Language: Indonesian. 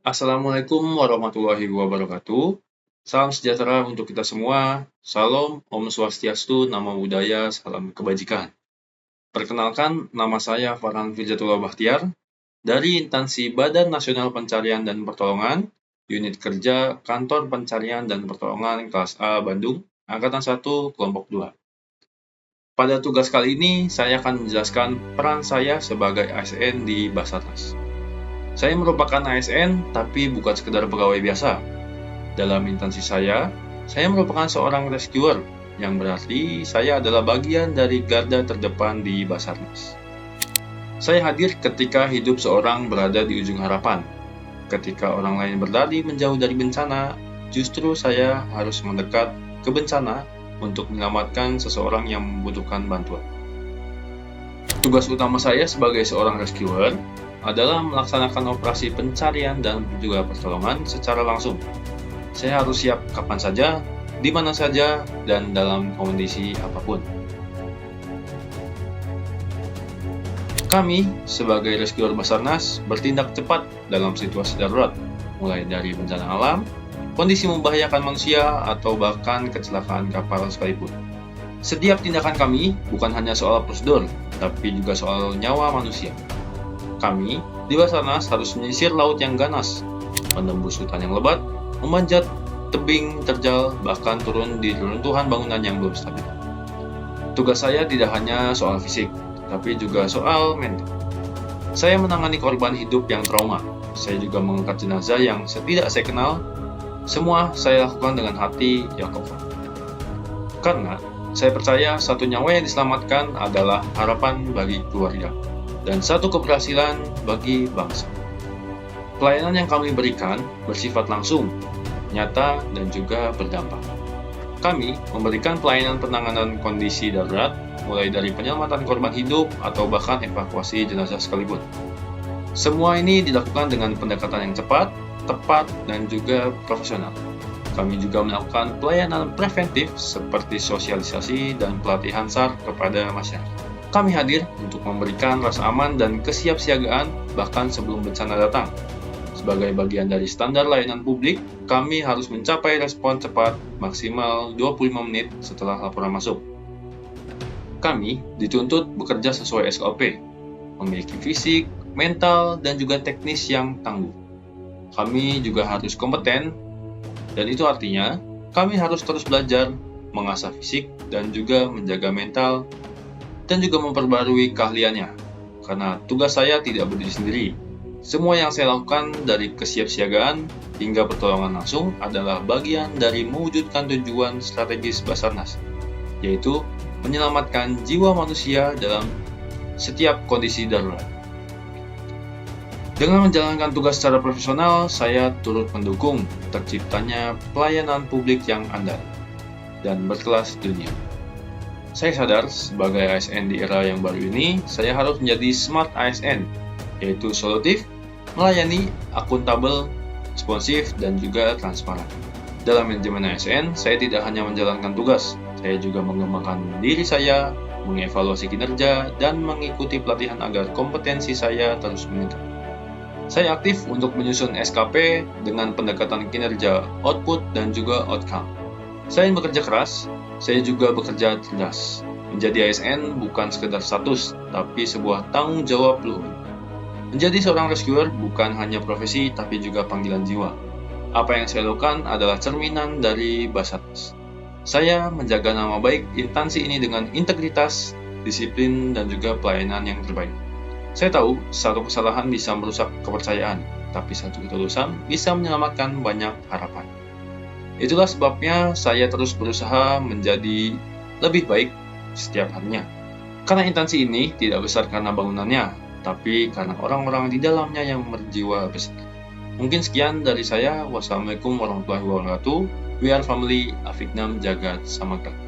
Assalamualaikum warahmatullahi wabarakatuh. Salam sejahtera untuk kita semua. Salam, Om Swastiastu, Namo Buddhaya, salam kebajikan. Perkenalkan, nama saya Farhan Firjatullah Bahtiar dari instansi Badan Nasional Pencarian dan Pertolongan, Unit Kerja Kantor Pencarian dan Pertolongan Kelas A Bandung, Angkatan 1, Kelompok 2. Pada tugas kali ini, saya akan menjelaskan peran saya sebagai ASN di Basarnas. Saya merupakan ASN, tapi bukan sekedar pegawai biasa. Dalam instansi saya merupakan seorang rescuer, yang berarti saya adalah bagian dari garda terdepan di Basarnas. Saya hadir ketika hidup seorang berada di ujung harapan. Ketika orang lain berlari menjauh dari bencana, justru saya harus mendekat ke bencana untuk menyelamatkan seseorang yang membutuhkan bantuan. Tugas utama saya sebagai seorang rescuer adalah melaksanakan operasi pencarian dan juga pertolongan secara langsung. Saya harus siap kapan saja, di mana saja, dan dalam kondisi apapun. Kami, sebagai rescuer Basarnas, bertindak cepat dalam situasi darurat, mulai dari bencana alam, kondisi membahayakan manusia, atau bahkan kecelakaan kapal sekalipun. Setiap tindakan kami bukan hanya soal prosedur, tapi juga soal nyawa manusia. Kami di Basarnas harus menyisir laut yang ganas, menembus hutan yang lebat, memanjat tebing terjal, bahkan turun di reruntuhan bangunan yang belum stabil. Tugas saya tidak hanya soal fisik, tapi juga soal mental. Saya menangani korban hidup yang trauma. Saya juga mengangkat jenazah yang tidak saya kenal. Semua saya lakukan dengan hati yang kokoh. Karena saya percaya satu nyawa yang diselamatkan adalah harapan bagi keluarga dan satu keberhasilan bagi bangsa. Pelayanan yang kami berikan bersifat langsung, nyata, dan juga berdampak. Kami memberikan pelayanan penanganan kondisi darurat, mulai dari penyelamatan korban hidup atau bahkan evakuasi jenazah sekalipun. Semua ini dilakukan dengan pendekatan yang cepat, tepat, dan juga profesional. Kami juga melakukan pelayanan preventif seperti sosialisasi dan pelatihan SAR kepada masyarakat. Kami hadir untuk memberikan rasa aman dan kesiapsiagaan bahkan sebelum bencana datang. Sebagai bagian dari standar layanan publik, kami harus mencapai respon cepat maksimal 25 menit setelah laporan masuk. Kami dituntut bekerja sesuai SOP, memiliki fisik, mental, dan juga teknis yang tangguh. Kami juga harus kompeten, dan itu artinya kami harus terus belajar, mengasah fisik, dan juga menjaga mental, dan juga memperbarui keahliannya, karena tugas saya tidak berdiri sendiri. Semua yang saya lakukan dari kesiapsiagaan hingga pertolongan langsung adalah bagian dari mewujudkan tujuan strategis Basarnas, yaitu menyelamatkan jiwa manusia dalam setiap kondisi darurat. Dengan menjalankan tugas secara profesional, saya turut mendukung terciptanya pelayanan publik yang andal dan berkelas dunia. Saya sadar sebagai ASN di era yang baru ini, saya harus menjadi smart ASN, yaitu solutif, melayani, akuntabel, responsif, dan juga transparan. Dalam manajemen ASN, saya tidak hanya menjalankan tugas, saya juga mengembangkan diri saya, mengevaluasi kinerja, dan mengikuti pelatihan agar kompetensi saya terus meningkat. Saya aktif untuk menyusun SKP dengan pendekatan kinerja output dan juga outcome. Selain bekerja keras, saya juga bekerja cerdas. Menjadi ASN bukan sekedar status, tapi sebuah tanggung jawab luhur. Menjadi seorang rescuer bukan hanya profesi, tapi juga panggilan jiwa. Apa yang saya lakukan adalah cerminan dari Basarnas. Saya menjaga nama baik instansi ini dengan integritas, disiplin, dan juga pelayanan yang terbaik. Saya tahu satu kesalahan bisa merusak kepercayaan, tapi satu ketulusan bisa menyelamatkan banyak harapan. Itulah sebabnya saya terus berusaha menjadi lebih baik setiap harinya. Karena instansi ini tidak besar karena bangunannya, tapi karena orang-orang di dalamnya yang berjiwa besar. Mungkin sekian dari saya. Wassalamualaikum warahmatullahi wabarakatuh. We are family, Afiknam Jagat Samagra.